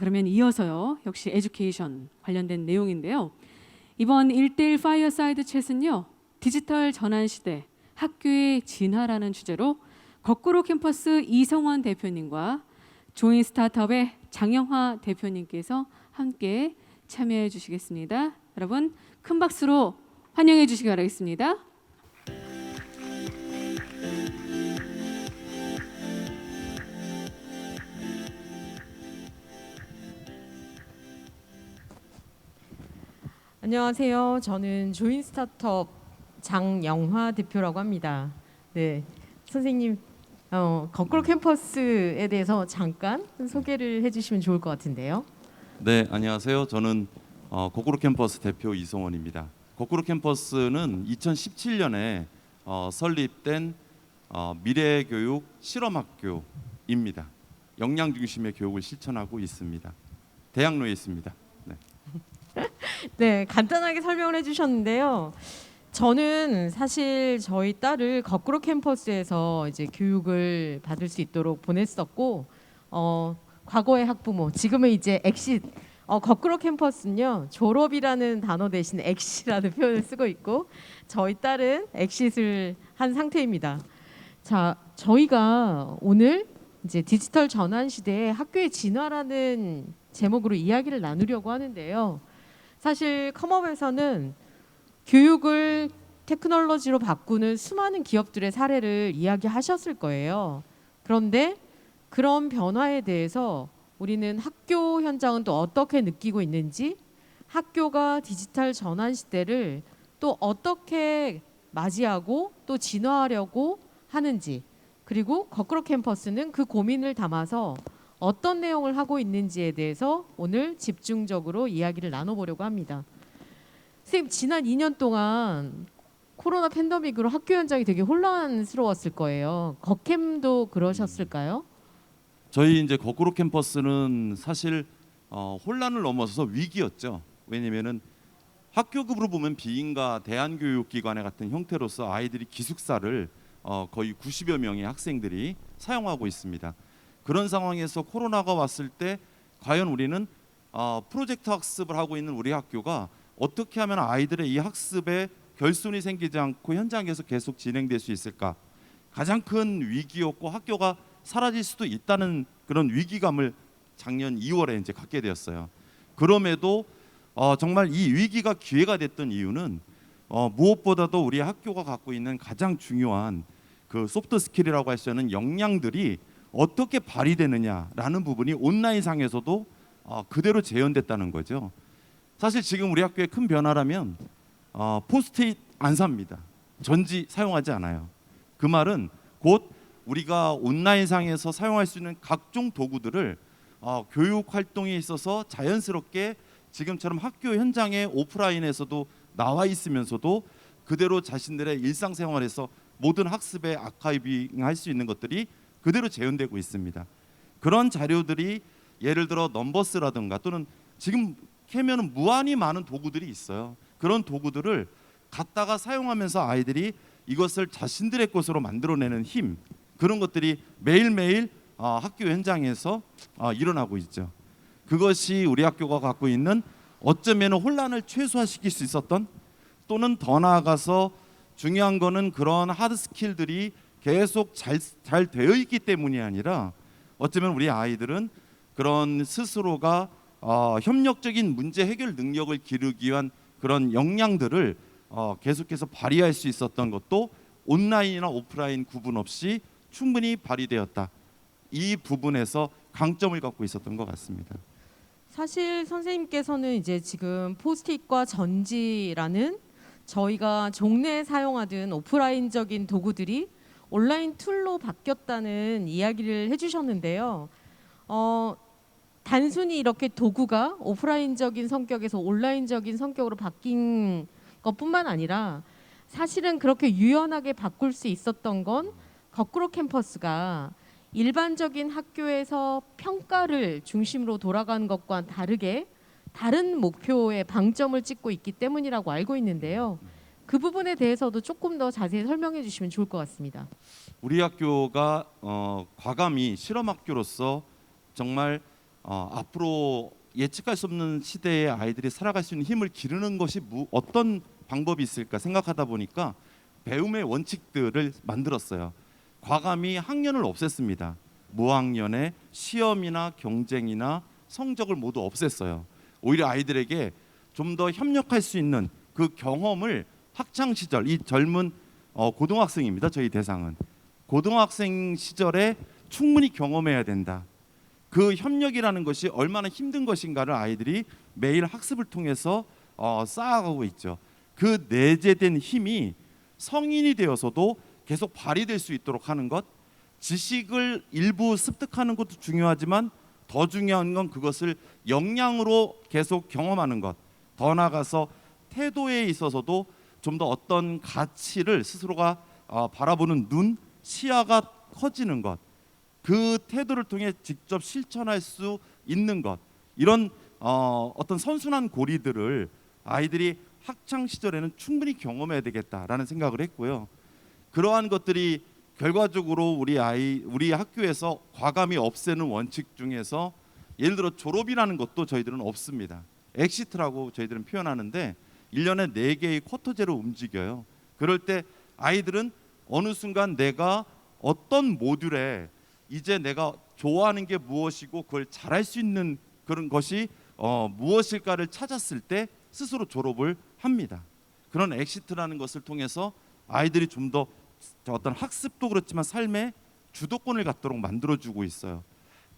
그러면 이어서요. 역시 에듀케이션 관련된 내용인데요. 이번 1대1 파이어사이드 챗은요. 디지털 전환 시대 학교의 진화라는 주제로 거꾸로 캠퍼스 이성원 대표님과 조인 스타트업의 장영화 대표님께서 함께 참여해 주시겠습니다. 여러분 큰 박수로 환영해 주시기 바라겠습니다. 안녕하세요. 저는 조인 스타트업 장영화 대표라고 합니다. 네, 선생님 거꾸로 캠퍼스에 대해서 잠깐 소개를 해주시면 좋을 것 같은데요. 네, 안녕하세요. 저는 거꾸로 캠퍼스 대표 이성원입니다. 거꾸로 캠퍼스는 2017년에 설립된 미래교육 실험학교입니다. 역량 중심의 교육을 실천하고 있습니다. 대학로에 있습니다. 네. 네, 간단하게 설명을 해주셨는데요. 저는 사실 저희 딸을 거꾸로 캠퍼스에서 이제 교육을 받을 수 있도록 보냈었고, 과거의 학부모, 지금은 이제 엑싯. 거꾸로 캠퍼스는요, 졸업이라는 단어 대신 엑시라는 표현을 쓰고 있고, 저희 딸은 엑싯을 한 상태입니다. 자, 저희가 오늘 이제 디지털 전환 시대에 학교의 진화라는 제목으로 이야기를 나누려고 하는데요. 사실 컴업에서는 교육을 테크놀로지로 바꾸는 수많은 기업들의 사례를 이야기하셨을 거예요. 그런데 그런 변화에 대해서 우리는 학교 현장은 또 어떻게 느끼고 있는지, 학교가 디지털 전환 시대를 또 어떻게 맞이하고 또 진화하려고 하는지, 그리고 거꾸로 캠퍼스는 그 고민을 담아서 어떤 내용을 하고 있는지에 대해서 오늘 집중적으로 이야기를 나눠보려고 합니다. 선생님, 지난 2년 동안 코로나 팬데믹으로 학교 현장이 되게 혼란스러웠을 거예요. 거캠도 그러셨을까요? 저희 이제 거꾸로 캠퍼스는 사실 혼란을 넘어서서 위기였죠. 왜냐면은 학교급으로 보면 비인가 대안교육기관의 같은 형태로서 아이들이 기숙사를 거의 90여 명의 학생들이 사용하고 있습니다. 그런 상황에서 코로나가 왔을 때 과연 우리는 프로젝트 학습을 하고 있는 우리 학교가 어떻게 하면 아이들의 이 학습에 결손이 생기지 않고 현장에서 계속 진행될 수 있을까? 가장 큰 위기였고 학교가 사라질 수도 있다는 그런 위기감을 작년 2월에 이제 갖게 되었어요. 그럼에도 정말 이 위기가 기회가 됐던 이유는 무엇보다도 우리 학교가 갖고 있는 가장 중요한 그 소프트 스킬이라고 할 수 있는 역량들이 어떻게 발휘되느냐라는 부분이 온라인상에서도 그대로 재현됐다는 거죠. 사실 지금 우리 학교의 큰 변화라면 포스트잇 안 삽니다. 전지 사용하지 않아요. 그 말은 곧 우리가 온라인상에서 사용할 수 있는 각종 도구들을 교육 활동에 있어서 자연스럽게 지금처럼 학교 현장에 오프라인에서도 나와 있으면서도 그대로 자신들의 일상생활에서 모든 학습에 아카이빙 할 수 있는 것들이 그대로 재현되고 있습니다. 그런 자료들이 예를 들어 넘버스라든가 또는 지금 캐면은 무한히 많은 도구들이 있어요. 그런 도구들을 갖다가 사용하면서 아이들이 이것을 자신들의 것으로 만들어내는 힘, 그런 것들이 매일매일 학교 현장에서 일어나고 있죠. 그것이 우리 학교가 갖고 있는 어쩌면 혼란을 최소화시킬 수 있었던, 또는 더 나아가서 중요한 거는 그런 하드 스킬들이 계속 잘 되어 있기 때문이 아니라 어쩌면 우리 아이들은 그런 스스로가 협력적인 문제 해결 능력을 기르기 위한 그런 역량들을 계속해서 발휘할 수 있었던 것도 온라인이나 오프라인 구분 없이 충분히 발휘되었다. 이 부분에서 강점을 갖고 있었던 것 같습니다. 사실 선생님께서는 이제 지금 포스트잇과 전지라는 저희가 종래에 사용하던 오프라인적인 도구들이 온라인 툴로 바뀌었다는 이야기를 해주셨는데요. 단순히 이렇게 도구가 오프라인적인 성격에서 온라인적인 성격으로 바뀐 것뿐만 아니라 사실은 그렇게 유연하게 바꿀 수 있었던 건 거꾸로 캠퍼스가 일반적인 학교에서 평가를 중심으로 돌아가는 것과 다르게 다른 목표에 방점을 찍고 있기 때문이라고 알고 있는데요. 그 부분에 대해서도 조금 더 자세히 설명해 주시면 좋을 것 같습니다. 우리 학교가 과감히 실험학교로서 정말 앞으로 예측할 수 없는 시대에 아이들이 살아갈 수 있는 힘을 기르는 것이 어떤 방법이 있을까 생각하다 보니까 배움의 원칙들을 만들었어요. 과감히 학년을 없앴습니다. 무학년에 시험이나 경쟁이나 성적을 모두 없앴어요. 오히려 아이들에게 좀 더 협력할 수 있는 그 경험을 학창 시절, 이 젊은 고등학생입니다. 저희 대상은 고등학생 시절에 충분히 경험해야 된다. 그 협력이라는 것이 얼마나 힘든 것인가를 아이들이 매일 학습을 통해서 쌓아가고 있죠. 그 내재된 힘이 성인이 되어서도 계속 발휘될 수 있도록 하는 것, 지식을 일부 습득하는 것도 중요하지만 더 중요한 건 그것을 역량으로 계속 경험하는 것. 더 나아가서 태도에 있어서도 좀 더 어떤 가치를 스스로가 바라보는 눈, 시야가 커지는 것. 그 태도를 통해 직접 실천할 수 있는 것, 이런 어떤 선순환 고리들을 아이들이 학창 시절에는 충분히 경험해야 되겠다라는 생각을 했고요. 그러한 것들이 결과적으로 우리 학교에서 과감히 없애는 원칙 중에서 예를 들어 졸업이라는 것도 저희들은 없습니다. 엑시트라고 저희들은 표현하는데 1년에 4개의 쿼터제로 움직여요. 그럴 때 아이들은 어느 순간 내가 어떤 모듈에 이제 내가 좋아하는 게 무엇이고 그걸 잘할 수 있는 그런 것이 무엇일까를 찾았을 때 스스로 졸업을 합니다. 그런 엑시트라는 것을 통해서 아이들이 좀 더 어떤 학습도 그렇지만 삶의 주도권을 갖도록 만들어주고 있어요.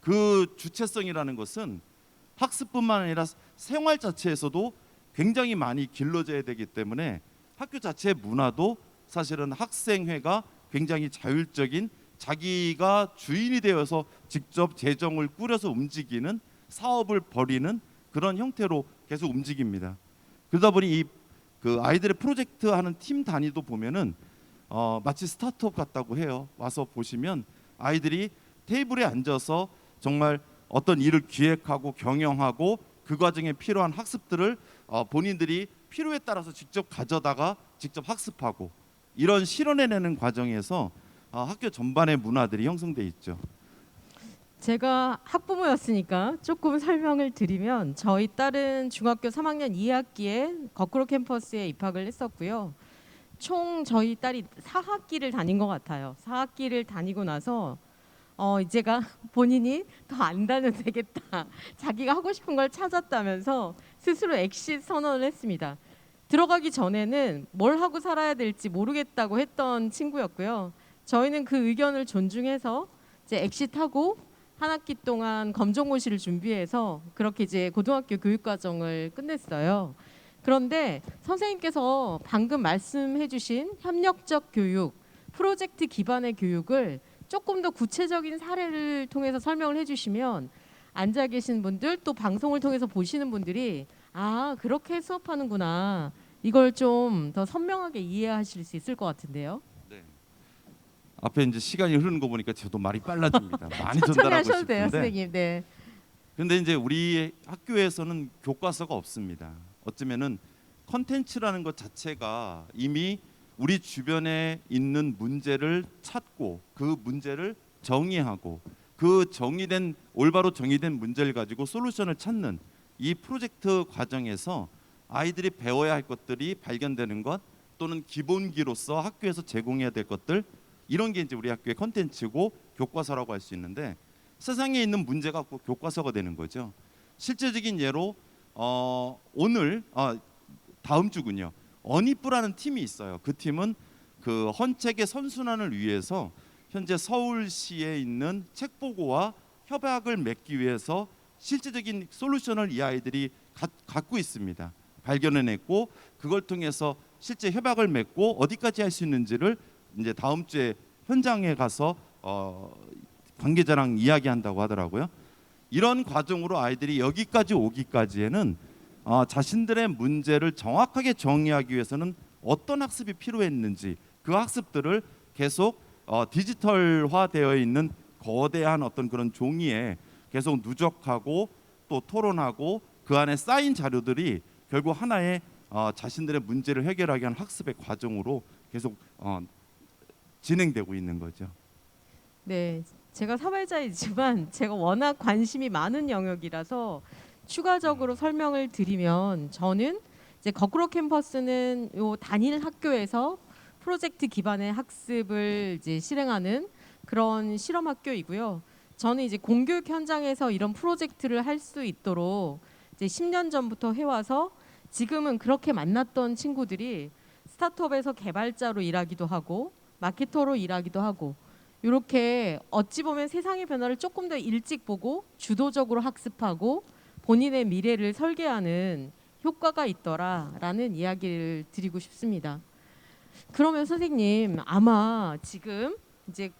그 주체성이라는 것은 학습뿐만 아니라 생활 자체에서도 굉장히 많이 길러져야 되기 때문에 학교 자체의 문화도 사실은 학생회가 굉장히 자율적인, 자기가 주인이 되어서 직접 재정을 꾸려서 움직이는, 사업을 벌이는 그런 형태로 계속 움직입니다. 그러다 보니 그 아이들의 프로젝트 하는 팀 단위도 보면은 마치 스타트업 같다고 해요. 와서 보시면 아이들이 테이블에 앉아서 정말 어떤 일을 기획하고 경영하고 그 과정에 필요한 학습들을 본인들이 필요에 따라서 직접 가져다가 직접 학습하고, 이런 실현해내는 과정에서 학교 전반의 문화들이 형성돼 있죠. 제가 학부모였으니까 조금 설명을 드리면 저희 딸은 중학교 3학년 2학기에 거꾸로 캠퍼스에 입학을 했었고요. 총 저희 딸이 4학기를 다닌 것 같아요. 4학기를 다니고 나서 이제가 본인이 더 안 다녀도 되겠다. 자기가 하고 싶은 걸 찾았다면서 스스로 엑시트 선언을 했습니다. 들어가기 전에는 뭘 하고 살아야 될지 모르겠다고 했던 친구였고요. 저희는 그 의견을 존중해서 이제 엑시트하고 한 학기 동안 검정고시를 준비해서 그렇게 이제 고등학교 교육 과정을 끝냈어요. 그런데 선생님께서 방금 말씀해주신 협력적 교육, 프로젝트 기반의 교육을 조금 더 구체적인 사례를 통해서 설명을 해주시면 앉아 계신 분들, 또 방송을 통해서 보시는 분들이 그렇게 수업하는구나, 이걸 좀 더 선명하게 이해하실 수 있을 것 같은데요. 네. 앞에 이제 시간이 흐르는 거 보니까 저도 말이 빨라집니다. 많이 천천히 전달하고 하셔도 돼요, 싶은데. 선생님. 네. 근데 이제 우리 학교에서는 교과서가 없습니다. 어쩌면은 컨텐츠라는 것 자체가 이미 우리 주변에 있는 문제를 찾고 그 문제를 정의하고 그 올바로 정의된 문제를 가지고 솔루션을 찾는 이 프로젝트 과정에서 아이들이 배워야 할 것들이 발견되는 것, 또는 기본기로서 학교에서 제공해야 될 것들, 이런 게 이제 우리 학교의 컨텐츠고 교과서라고 할 수 있는데, 세상에 있는 문제가 꼭 교과서가 되는 거죠. 실제적인 예로 오늘 다음 주군요. 어니뿌라는 팀이 있어요. 그 팀은 그 헌책의 선순환을 위해서 현재 서울시에 있는 책보고와 협약을 맺기 위해서 실제적인 솔루션을 이 아이들이 갖고 있습니다. 발견해냈고 그걸 통해서 실제 협약을 맺고 어디까지 할 수 있는지를 이제 다음 주에 현장에 가서 관계자랑 이야기한다고 하더라고요. 이런 과정으로 아이들이 여기까지 오기까지에는 자신들의 문제를 정확하게 정의하기 위해서는 어떤 학습이 필요했는지, 그 학습들을 계속 디지털화되어 있는 거대한 어떤 그런 종이에 계속 누적하고 또 토론하고 그 안에 쌓인 자료들이 결국 하나의 자신들의 문제를 해결하기 위한 학습의 과정으로 계속 진행되고 있는 거죠. 네, 제가 사회자이지만 제가 워낙 관심이 많은 영역이라서 추가적으로 설명을 드리면 저는 이제 거꾸로 캠퍼스는 요 단일 학교에서 프로젝트 기반의 학습을 이제 실행하는 그런 실험 학교이고요. 저는 이제 공교육 현장에서 이런 프로젝트를 할 수 있도록 이제 10년 전부터 해와서 지금은 그렇게 만났던 친구들이 스타트업에서 개발자로 일하기도 하고 마케터로 일하기도 하고 이렇게 어찌 보면 세상의 변화를 조금 더 일찍 보고 주도적으로 학습하고 본인의 미래를 설계하는 효과가 있더라라는 이야기를 드리고 싶습니다. 그러면 선생님 아마 지금 이제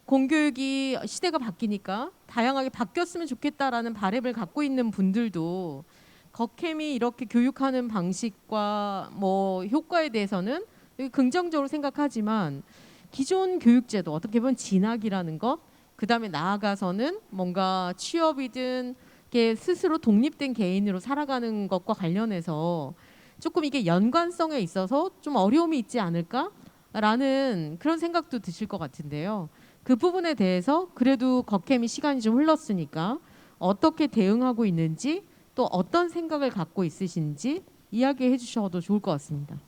공교육이 시대가 바뀌니까 다양하게 바뀌었으면 좋겠다라는 바람을 갖고 있는 분들도 거캠이 이렇게 교육하는 방식과 뭐 효과에 대해서는 긍정적으로 생각하지만 기존 교육제도 어떻게 보면 진학이라는 것, 그다음에 나아가서는 뭔가 취업이든 이렇게 스스로 독립된 개인으로 살아가는 것과 관련해서 조금 이게 연관성에 있어서 좀 어려움이 있지 않을까라는 그런 생각도 드실 것 같은데요. 그 부분에 대해서 그래도 거캠이 시간이 좀 흘렀으니까 어떻게 대응하고 있는지 또 어떤 생각을 갖고 있으신지 이야기해 주셔도 좋을 것 같습니다.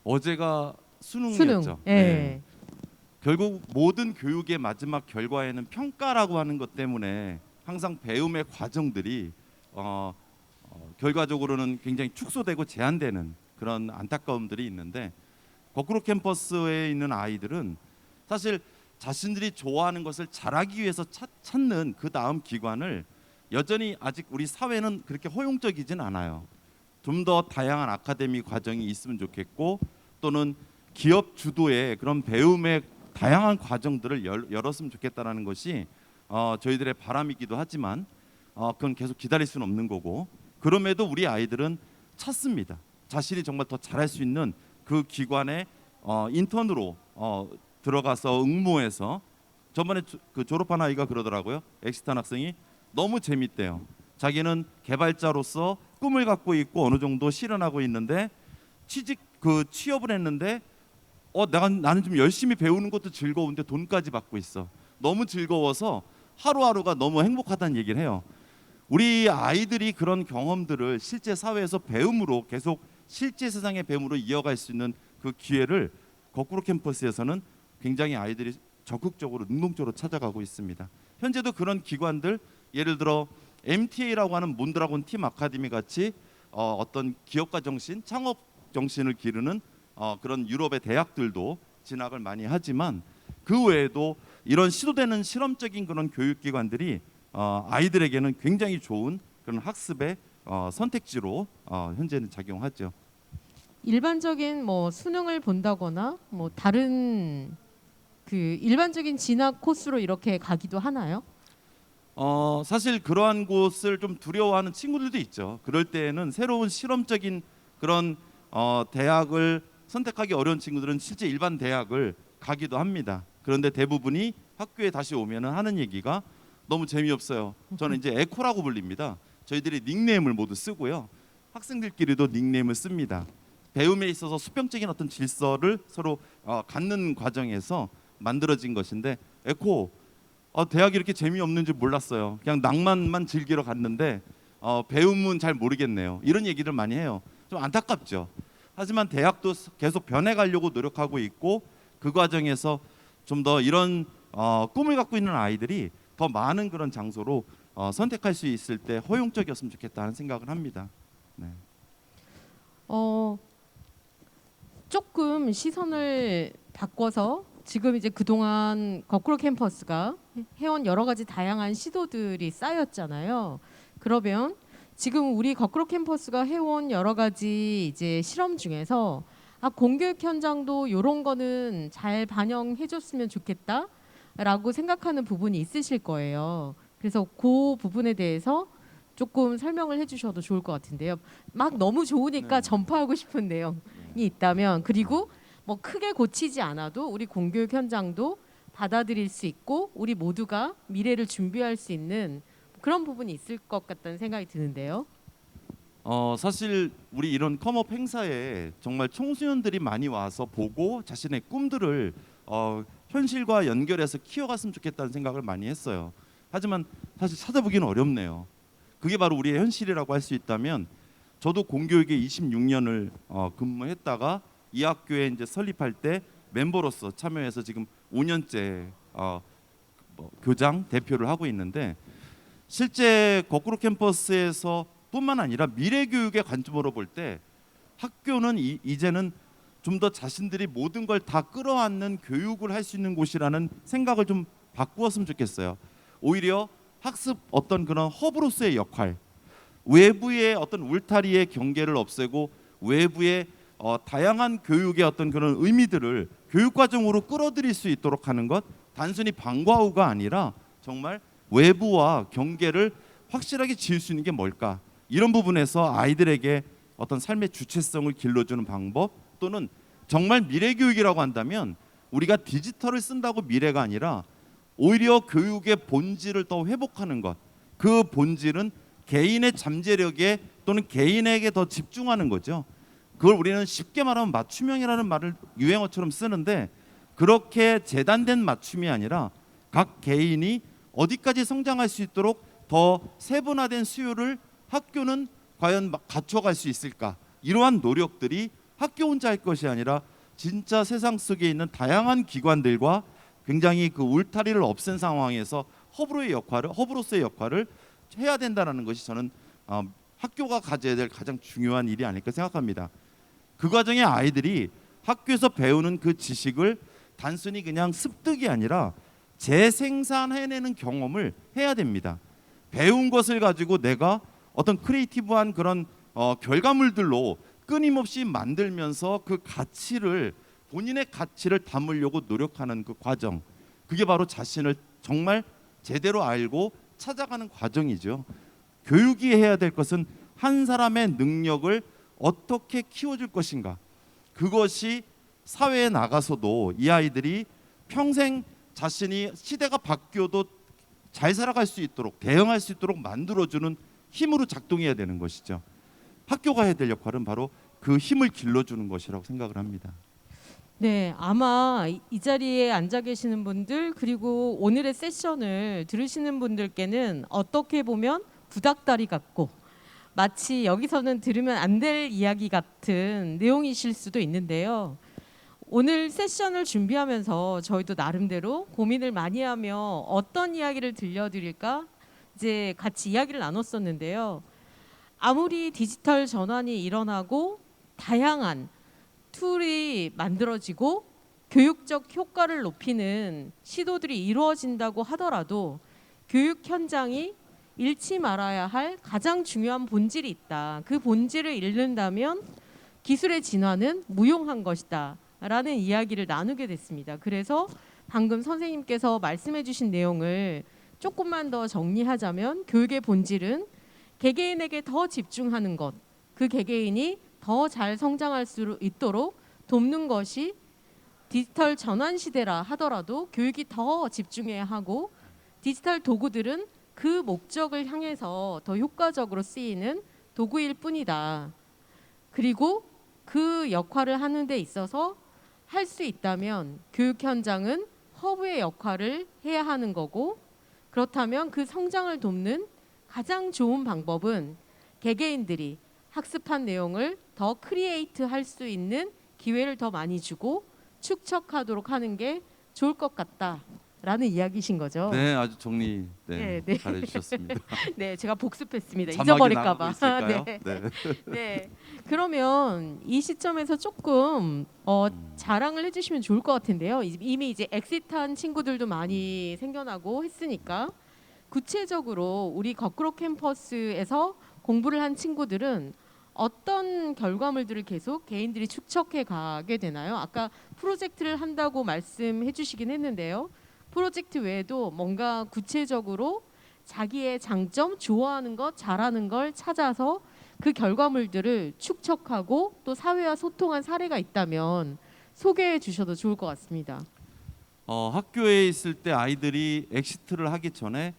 어제가 수능이었죠. 수능. 예. 네. 결국 모든 교육의 마지막 결과에는 평가라고 하는 것 때문에 항상 배움의 과정들이 결과적으로는 굉장히 축소되고 제한되는 그런 안타까움들이 있는데 거꾸로 캠퍼스에 있는 아이들은 사실 자신들이 좋아하는 것을 잘하기 위해서 찾는 그 다음 기관을 여전히 아직 우리 사회는 그렇게 허용적이진 않아요. 좀 더 다양한 아카데미 과정이 있으면 좋겠고 또는 기업 주도의 그런 배움의 다양한 과정들을 열었으면 좋겠다라는 것이 저희들의 바람이기도 하지만 그건 계속 기다릴 수는 없는 거고 그럼에도 우리 아이들은 찾습니다. 자신이 정말 더 잘할 수 있는 그 기관에 인턴으로 들어가서 응모해서 저번에 그 졸업한 아이가 그러더라고요. 엑스탄 학생이 너무 재밌대요. 자기는 개발자로서 꿈을 갖고 있고 어느 정도 실현하고 있는데 취업을 했는데 나는 좀 열심히 배우는 것도 즐거운데 돈까지 받고 있어. 너무 즐거워서 하루하루가 너무 행복하다는 얘기를 해요. 우리 아이들이 그런 경험들을 실제 사회에서 배움으로 계속 실제 세상의 배움으로 이어갈 수 있는 그 기회를 거꾸로 캠퍼스에서는 굉장히 아이들이 적극적으로 능동적으로 찾아가고 있습니다. 현재도 그런 기관들 예를 들어 MTA라고 하는 몬드라곤 팀 아카데미 같이 어떤 기업가 정신, 창업 정신을 기르는 그런 유럽의 대학들도 진학을 많이 하지만 그 외에도 이런 시도되는 실험적인 그런 교육기관들이 아이들에게는 굉장히 좋은 그런 학습의 선택지로 현재는 작용하죠. 일반적인 뭐 수능을 본다거나 뭐 다른 그 일반적인 진학 코스로 이렇게 가기도 하나요? 사실 그러한 곳을 좀 두려워하는 친구들도 있죠. 그럴 때에는 새로운 실험적인 그런 대학을 선택하기 어려운 친구들은 실제 일반 대학을 가기도 합니다. 그런데 대부분이 학교에 다시 오면은 하는 얘기가 너무 재미없어요. 저는 이제 에코라고 불립니다. 저희들이 닉네임을 모두 쓰고요. 학생들끼리도 닉네임을 씁니다. 배움에 있어서 수평적인 어떤 질서를 서로 갖는 과정에서 만들어진 것인데 에코 대학이 이렇게 재미없는 줄 몰랐어요. 그냥 낭만만 즐기러 갔는데 배움은 잘 모르겠네요. 이런 얘기를 많이 해요. 좀 안타깝죠. 하지만 대학도 계속 변해가려고 노력하고 있고 그 과정에서 좀 더 이런 꿈을 갖고 있는 아이들이 더 많은 그런 장소로 선택할 수 있을 때 허용적이었으면 좋겠다는 생각을 합니다. 네. 조금 시선을 바꿔서 지금 이제 그동안 거꾸로 캠퍼스가 해온 여러 가지 다양한 시도들이 쌓였잖아요. 그러면 지금 우리 거꾸로 캠퍼스가 해온 여러 가지 이제 실험 중에서 공교육 현장도 이런 거는 잘 반영해줬으면 좋겠다라고 생각하는 부분이 있으실 거예요. 그래서 그 부분에 대해서 조금 설명을 해주셔도 좋을 것 같은데요. 막 너무 좋으니까 네. 전파하고 싶은 내용이 있다면 그리고 뭐 크게 고치지 않아도 우리 공교육 현장도 받아들일 수 있고 우리 모두가 미래를 준비할 수 있는 그런 부분이 있을 것 같다는 생각이 드는데요. 사실 우리 이런 컴업 행사에 정말 청소년들이 많이 와서 보고 자신의 꿈들을 현실과 연결해서 키워갔으면 좋겠다는 생각을 많이 했어요. 하지만 사실 찾아보기는 어렵네요. 그게 바로 우리의 현실이라고 할 수 있다면, 저도 공교육에 26년을 근무했다가 이 학교에 이제 설립할 때 멤버로서 참여해서 지금 5년째 교장 대표를 하고 있는데, 실제 거꾸로 캠퍼스에서 뿐만 아니라 미래 교육의 관점으로 볼 때 학교는 이제는 좀 더 자신들이 모든 걸 다 끌어안는 교육을 할 수 있는 곳이라는 생각을 좀 바꾸었으면 좋겠어요. 오히려 학습 어떤 그런 허브로서의 역할, 외부의 어떤 울타리의 경계를 없애고 외부의 다양한 교육의 어떤 그런 의미들을 교육 과정으로 끌어들일 수 있도록 하는 것, 단순히 방과 후가 아니라 정말 외부와 경계를 확실하게 지을 수 있는 게 뭘까, 이런 부분에서 아이들에게 어떤 삶의 주체성을 길러주는 방법, 또는 정말 미래 교육이라고 한다면 우리가 디지털을 쓴다고 미래가 아니라 오히려 교육의 본질을 더 회복하는 것, 그 본질은 개인의 잠재력에 또는 개인에게 더 집중하는 거죠. 그걸 우리는 쉽게 말하면 맞춤형이라는 말을 유행어처럼 쓰는데, 그렇게 재단된 맞춤이 아니라 각 개인이 어디까지 성장할 수 있도록 더 세분화된 수요를 학교는 과연 갖춰갈 수 있을까, 이러한 노력들이 학교 혼자 할 것이 아니라 진짜 세상 속에 있는 다양한 기관들과 굉장히 그 울타리를 없앤 상황에서 허브로서의 역할을 해야 된다는 것이 저는 학교가 가져야 될 가장 중요한 일이 아닐까 생각합니다. 그 과정에 아이들이 학교에서 배우는 그 지식을 단순히 그냥 습득이 아니라 재생산해내는 경험을 해야 됩니다. 배운 것을 가지고 내가 어떤 크리에이티브한 그런 결과물들로 끊임없이 만들면서 그 가치를, 본인의 가치를 담으려고 노력하는 그 과정, 그게 바로 자신을 정말 제대로 알고 찾아가는 과정이죠. 교육이 해야 될 것은 한 사람의 능력을 어떻게 키워줄 것인가, 그것이 사회에 나가서도 이 아이들이 평생 자신이 시대가 바뀌어도 잘 살아갈 수 있도록, 대응할 수 있도록 만들어주는 힘으로 작동해야 되는 것이죠. 학교가 해야 될 역할은 바로 그 힘을 길러주는 것이라고 생각을 합니다. 네, 아마 이 자리에 앉아 계시는 분들, 그리고 오늘의 세션을 들으시는 분들께는 어떻게 보면 구닥다리 같고 마치 여기서는 들으면 안 될 이야기 같은 내용이실 수도 있는데요. 오늘 세션을 준비하면서 저희도 나름대로 고민을 많이 하며 어떤 이야기를 들려드릴까 이제 같이 이야기를 나눴었는데요. 아무리 디지털 전환이 일어나고 다양한 툴이 만들어지고 교육적 효과를 높이는 시도들이 이루어진다고 하더라도 교육 현장이 잃지 말아야 할 가장 중요한 본질이 있다. 그 본질을 잃는다면 기술의 진화는 무용한 것이다 라는 이야기를 나누게 됐습니다. 그래서 방금 선생님께서 말씀해 주신 내용을 조금만 더 정리하자면, 교육의 본질은 개개인에게 더 집중하는 것, 그 개개인이 더 잘 성장할 수 있도록 돕는 것이 디지털 전환 시대라 하더라도 교육이 더 집중해야 하고, 디지털 도구들은 그 목적을 향해서 더 효과적으로 쓰이는 도구일 뿐이다. 그리고 그 역할을 하는 데 있어서 할 수 있다면 교육 현장은 허브의 역할을 해야 하는 거고, 그렇다면 그 성장을 돕는 가장 좋은 방법은 개개인들이 학습한 내용을 더 크리에이트 할 수 있는 기회를 더 많이 주고 축적하도록 하는 게 좋을 것 같다라는 이야기신 거죠. 네, 아주 정리 네. 잘해주셨습니다. 네, 제가 복습했습니다. 자막이 잊어버릴까 봐. 나가고 있을까요? 네. 네. 네. 그러면 이 시점에서 조금 자랑을 해주시면 좋을 것 같은데요. 이미 이제 엑시트한 친구들도 많이 생겨나고 했으니까 구체적으로 우리 거꾸로 캠퍼스에서 공부를 한 친구들은 어떤 결과물들을 계속 개인들이 축적해 가게 되나요? 아까 프로젝트를 한다고 말씀해 주시긴 했는데요. 프로젝트 외에도 뭔가 구체적으로 자기의 장점, 좋아하는 것, 잘하는 걸 찾아서 그 결과물들을 축적하고 또 사회와 소통한 사례가 있다면 소개해 주셔도 좋을 것 같습니다. 학교에 있을 때 아이들이 엑시트를 하기 전에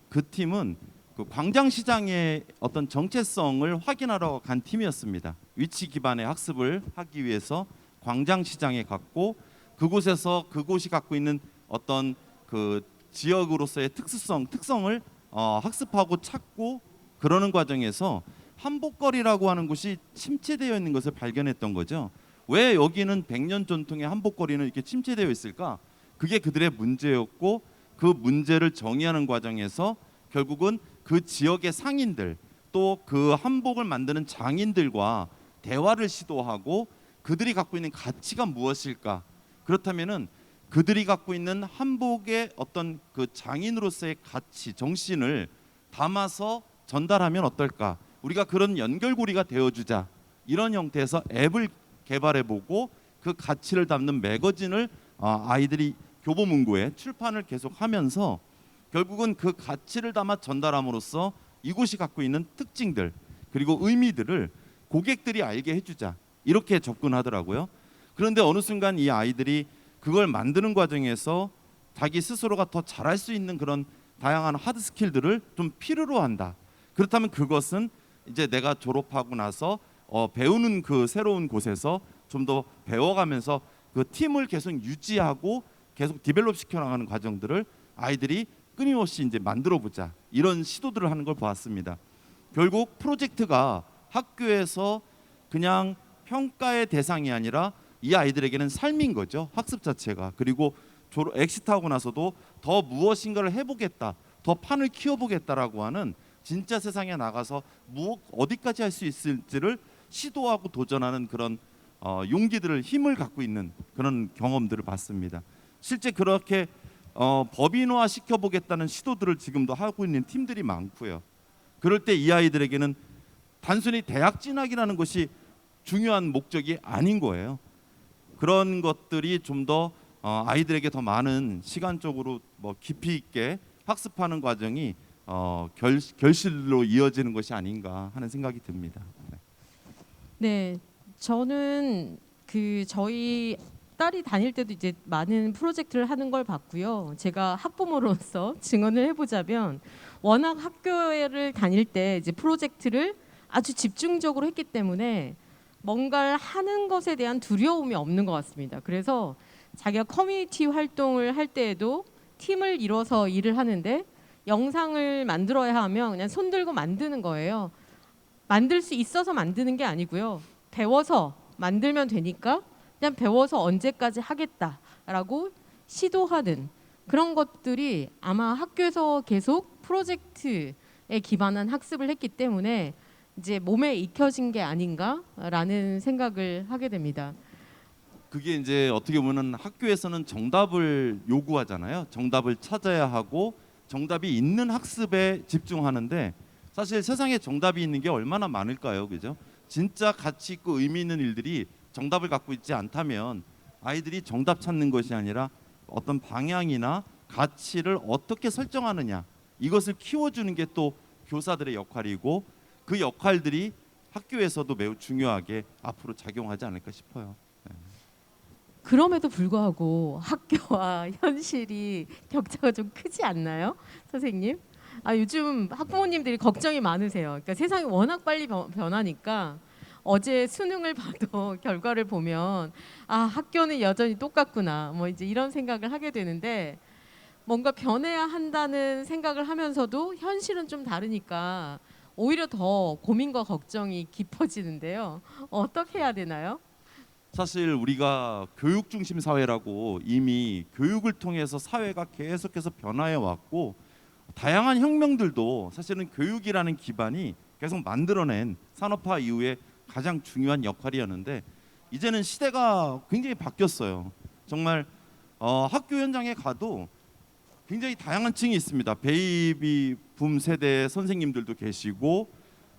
그 팀은 그 광장시장의 어떤 정체성을 확인하러 간 팀이었습니다. 위치 기반의 학습을 하기 위해서 광장시장에 갔고, 그곳에서 그곳이 갖고 있는 어떤 그 지역으로서의 특성을 학습하고 찾고 그러는 과정에서 한복거리라고 하는 곳이 침체되어 있는 것을 발견했던 거죠. 왜 여기는 100년 전통의 한복거리는 이렇게 침체되어 있을까? 그게 그들의 문제였고 그 문제를 정의하는 과정에서 결국은 그 지역의 상인들 또 그 한복을 만드는 장인들과 대화를 시도하고 그들이 갖고 있는 가치가 무엇일까? 그렇다면은 그들이 갖고 있는 한복의 어떤 그 장인으로서의 가치, 정신을 담아서 전달하면 어떨까? 우리가 그런 연결고리가 되어주자. 이런 형태에서 앱을 개발해보고 그 가치를 담는 매거진을 아이들이 교보문고에 출판을 계속하면서 결국은 그 가치를 담아 전달함으로써 이곳이 갖고 있는 특징들 그리고 의미들을 고객들이 알게 해주자. 이렇게 접근하더라고요. 그런데 어느 순간 이 아이들이 그걸 만드는 과정에서 자기 스스로가 더 잘할 수 있는 그런 다양한 하드 스킬들을 좀 필요로 한다. 그렇다면 그것은 이제 내가 졸업하고 나서 배우는 그 새로운 곳에서 좀 더 배워가면서 그 팀을 계속 유지하고 계속 디벨롭 시켜나가는 과정들을 아이들이 끊임없이 이제 만들어보자 이런 시도들을 하는 걸 보았습니다. 결국 프로젝트가 학교에서 그냥 평가의 대상이 아니라 이 아이들에게는 삶인 거죠. 학습 자체가. 그리고 엑시트하고 나서도 더 무엇인가를 해보겠다, 더 판을 키워보겠다라고 하는 진짜 세상에 나가서 어디까지 할 수 있을지를 시도하고 도전하는 그런 용기들을 힘을 갖고 있는 그런 경험들을 봤습니다. 실제 그렇게 법인화 시켜보겠다는 시도들을 지금도 하고 있는 팀들이 많고요. 그럴 때 이 아이들에게는 단순히 대학 진학이라는 것이 중요한 목적이 아닌 거예요. 그런 것들이 좀 더 아이들에게 더 많은 시간적으로 깊이 있게 학습하는 과정이 결실로 이어지는 것이 아닌가 하는 생각이 듭니다. 네, 저는 저희 딸이 다닐 때도 이제 많은 프로젝트를 하는 걸 봤고요. 제가 학부모로서 증언을 해보자면 워낙 학교를 다닐 때 이제 프로젝트를 아주 집중적으로 했기 때문에 뭔가를 하는 것에 대한 두려움이 없는 것 같습니다. 그래서 자기가 커뮤니티 활동을 할 때에도 팀을 이뤄서 일을 하는데 영상을 만들어야 하면 그냥 손 들고 만드는 거예요. 만들 수 있어서 만드는 게 아니고요. 배워서 만들면 되니까 그냥 배워서 언제까지 하겠다라고 시도하는 그런 것들이 아마 학교에서 계속 프로젝트에 기반한 학습을 했기 때문에 이제 몸에 익혀진 게 아닌가라는 생각을 하게 됩니다. 그게 이제 어떻게 보면 학교에서는 정답을 요구하잖아요. 정답을 찾아야 하고 정답이 있는 학습에 집중하는데 사실 세상에 정답이 있는 게 얼마나 많을까요, 그죠? 진짜 가치 있고 의미 있는 일들이 정답을 갖고 있지 않다면 아이들이 정답 찾는 것이 아니라 어떤 방향이나 가치를 어떻게 설정하느냐 이것을 키워주는 게 또 교사들의 역할이고 그 역할들이 학교에서도 매우 중요하게 앞으로 작용하지 않을까 싶어요. 그럼에도 불구하고 학교와 현실이 격차가 좀 크지 않나요, 선생님? 요즘 학부모님들이 걱정이 많으세요. 그러니까 세상이 워낙 빨리 변하니까 어제 수능을 봐도 결과를 보면 학교는 여전히 똑같구나. 뭐 이제 이런 생각을 하게 되는데 뭔가 변해야 한다는 생각을 하면서도 현실은 좀 다르니까 오히려 더 고민과 걱정이 깊어지는데요. 어떻게 해야 되나요? 사실 우리가 교육 중심 사회라고 이미 교육을 통해서 사회가 계속해서 변화해 왔고 다양한 혁명들도 사실은 교육이라는 기반이 계속 만들어낸 산업화 이후에 가장 중요한 역할이었는데 이제는 시대가 굉장히 바뀌었어요. 정말 학교 현장에 가도 굉장히 다양한 층이 있습니다. 베이비 붐 세대 선생님들도 계시고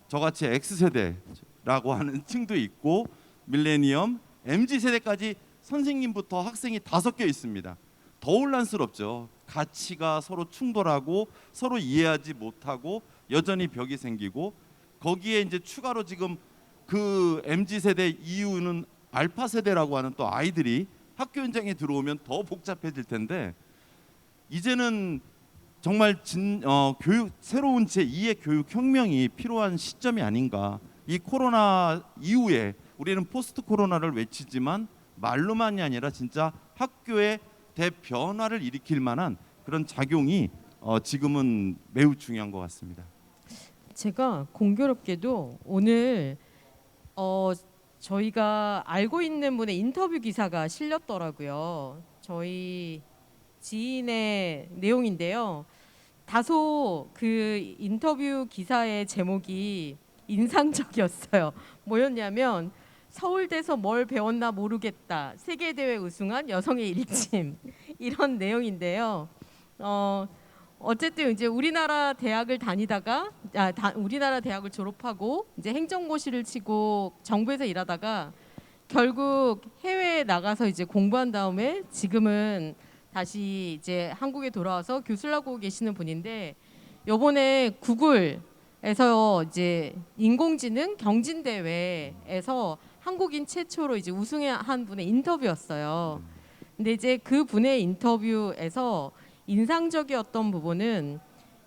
저같이 X세대라고 하는 층도 있고 밀레니엄, MZ 세대까지 선생님부터 학생이 다 섞여 있습니다. 더 혼란스럽죠. 가치가 서로 충돌하고 서로 이해하지 못하고 여전히 벽이 생기고 거기에 이제 추가로 지금 그 MZ 세대 이후는 알파 세대라고 하는 또 아이들이 학교 현장에 들어오면 더 복잡해질 텐데 이제는 정말 교육 새로운 제2의 교육 혁명이 필요한 시점이 아닌가. 이 코로나 이후에 우리는 포스트 코로나를 외치지만 말로만이 아니라 진짜 학교의 대변화를 일으킬 만한 그런 작용이 지금은 매우 중요한 것 같습니다. 제가 공교롭게도 오늘 저희가 알고 있는 분의 인터뷰 기사가 실렸더라고요. 저희 지인의 내용인데요. 다소 그 인터뷰 기사의 제목이 인상적이었어요. 뭐였냐면 서울대에서 뭘 배웠나 모르겠다. 세계대회 우승한 여성의 일침 이런 내용인데요. 어쨌든 이제 우리나라 대학을 다니다가 우리나라 대학을 졸업하고 이제 행정고시를 치고 정부에서 일하다가 결국 해외에 나가서 이제 공부한 다음에 지금은 다시 이제 한국에 돌아와서 교수를 하고 계시는 분인데 요번에 구글에서 이제 인공지능 경진대회에서 한국인 최초로 이제 우승한 분의 인터뷰였어요. 근데 이제 그 분의 인터뷰에서 인상적이었던 부분은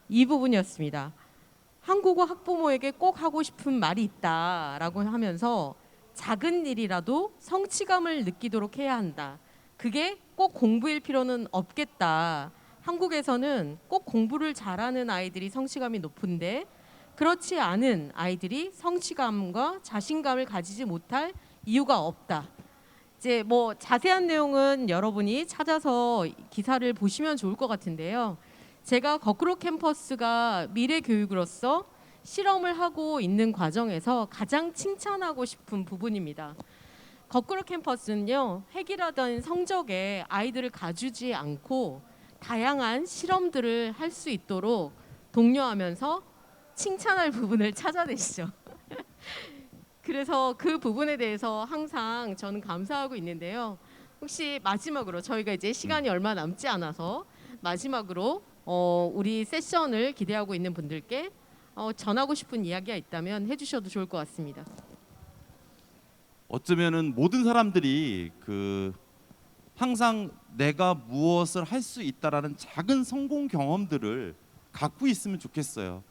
이 부분이었습니다. 한국어 학부모에게 꼭 하고 싶은 말이 있다라고 하면서 작은 일이라도 성취감을 느끼도록 해야 한다. 그게 꼭 공부일 필요는 없겠다. 한국에서는 꼭 공부를 잘하는 아이들이 성취감이 높은데 그렇지 않은 아이들이 성취감과 자신감을 가지지 못할 이유가 없다. 이제 뭐 자세한 내용은 여러분이 찾아서 기사를 보시면 좋을 것 같은데요. 제가 거꾸로 캠퍼스가 미래 교육으로서 실험을 하고 있는 과정에서 가장 칭찬하고 싶은 부분입니다. 거꾸로 캠퍼스는요, 획일화된 성적에 아이들을 가두지 않고 다양한 실험들을 할 수 있도록 독려하면서 칭찬할 부분을 찾아내시죠. 그래서 그 부분에 대해서 항상 저는 감사하고 있는데요. 혹시 마지막으로 저희가 이제 시간이 얼마 남지 않아서 마지막으로 우리 세션을 기대하고 있는 분들께 전하고 싶은 이야기가 있다면 해주셔도 좋을 것 같습니다. 어쩌면은 모든 사람들이 항상 내가 무엇을 할 수 있다라는 작은 성공 경험들을 갖고 있으면 좋겠어요.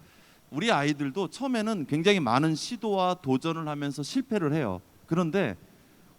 우리 아이들도 처음에는 굉장히 많은 시도와 도전을 하면서 실패를 해요. 그런데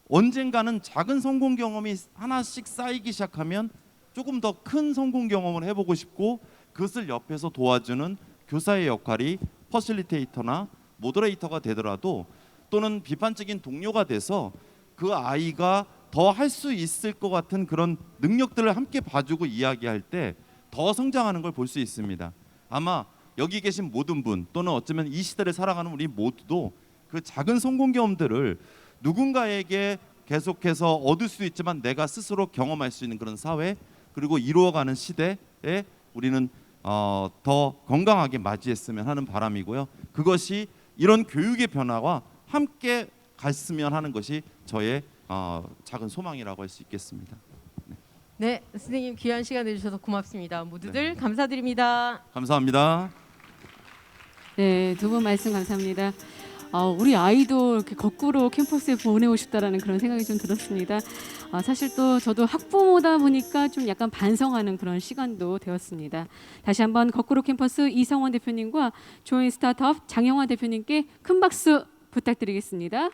언젠가는 작은 성공 경험이 하나씩 쌓이기 시작하면 조금 더 큰 성공 경험을 해보고 싶고 그것을 옆에서 도와주는 교사의 역할이 퍼실리테이터나 모더레이터가 되더라도 또는 비판적인 동료가 돼서 그 아이가 더 할 수 있을 것 같은 그런 능력들을 함께 봐주고 이야기할 때 더 성장하는 걸 볼 수 있습니다. 아마 여기 계신 모든 분 또는 어쩌면 이 시대를 살아가는 우리 모두도 그 작은 성공 경험들을 누군가에게 계속해서 얻을 수도 있지만 내가 스스로 경험할 수 있는 그런 사회 그리고 이루어가는 시대에 우리는 더 건강하게 맞이했으면 하는 바람이고요. 그것이 이런 교육의 변화와 함께 갔으면 하는 것이 저의 작은 소망이라고 할 수 있겠습니다. 네, 선생님 귀한 시간 내주셔서 고맙습니다. 모두들 감사드립니다. 감사합니다. 네, 두 분 말씀 감사합니다. 우리 아이도 이렇게 거꾸로 캠퍼스에 보내고 싶다라는 그런 생각이 좀 들었습니다. 사실 또 저도 학부모다 보니까 좀 약간 반성하는 그런 시간도 되었습니다. 다시 한번 거꾸로 캠퍼스 이성원 대표님과 조인 스타트업 장영화 대표님께 큰 박수 부탁드리겠습니다.